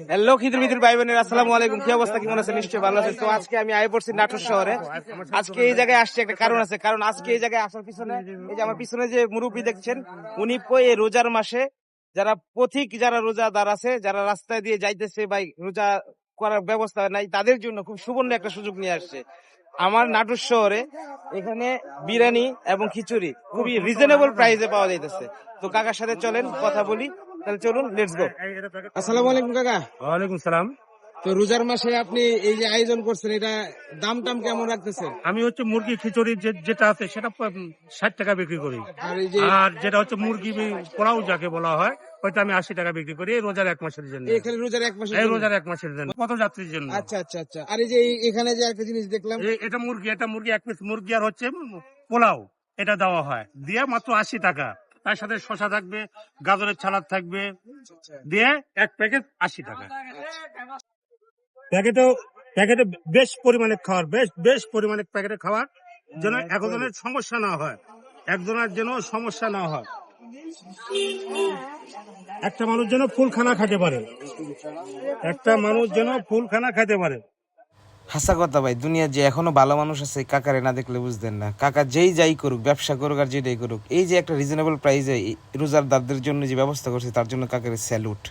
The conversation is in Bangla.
হ্যালো খিদুর ভাই বোনের, আসসালামু আলাইকুম। কি অবস্থা, কেমন আছেন? নিশ্চয়ই ভালো আছেন। তো আজকে আমি আয় পড়ছি নাটোর শহরে। আজকে এই জায়গায় আসছে একটা কারণ আছে, কারণ আজকে এই জায়গায় আসার পিছনে এই যে আমার পিছনে যে মুরব্বী দেখছেন, উনি এই রোজার মাসে যারা পথিক, যারা রোজাদার আছে, যারা রাস্তায় দিয়ে যাইতেছে বা রোজা করার ব্যবস্থা নাই, তাদের জন্য খুব সুবর্ণ একটা সুযোগ নিয়ে আসছে আমার নাটোর শহরে। এখানে বিরিয়ানি এবং খিচুড়ি খুবই রিজনেবল প্রাইসে পাওয়া যাইতেছে। তো কাকার সাথে চলেন কথা বলি, তাহলে চলুন, লেটস গো। আসসালামু আলাইকুম কাকা। ওয়ালাইকুম সালাম। তো রোজার মাসে আপনি এই যে আয়োজন করছেন, এটা দাম টাম কেমন রাখতেছেন? আমি হচ্ছে মুরগি খিচুড়ি যেটা আছে সেটা 60 টাকা বিক্রি করি, আর এই যে আর যেটা হচ্ছে মুরগি পোলাও যাকে বলা হয় ওইটা আমি 80 টাকা বিক্রি করি। এই রোজার 1 মাসের জন্য, এখানে রোজার এক মাসের এই জন্য? রোজার 1 মাসের জন্য কত যাত্রীর জন্য। আচ্ছা আচ্ছা আচ্ছা। আর এই যে এখানে যে একটা জিনিস দেখলাম, এটা মুরগি 1 পিস মুরগি আর হচ্ছে পোলাও, এটা দেওয়া হয় দিয়ে মাত্র 80 টাকা। তার সাথে শসা থাকবে, গাজরের সালাদ থাকবে, দিয়ে 1 প্যাকেট 80 টাকা। প্যাকেটে বেশ পরিমাণে খাওয়ার, বেশ পরিমাণে প্যাকেটে খাওয়ার যেন একজনের সমস্যা না হয়, একজনের যেন সমস্যা না হয়। একটা মানুষ যেন ফুল খানা খেতে পারে, একটা মানুষ যেন ফুল খানা খেতে পারে। হাসা কথা ভাই, দুনিয়া যে এখনো ভালো মানুষ আছে, কাকারে না দেখলে বুঝতেন না। কাকা যেই যাই করুক, ব্যবসা করুক আর যেটাই করুক, এই যে একটা রিজনেবল প্রাইসে রোজারদারদের জন্য যে ব্যবস্থা করছে, তার জন্য কাকারে স্যালুট।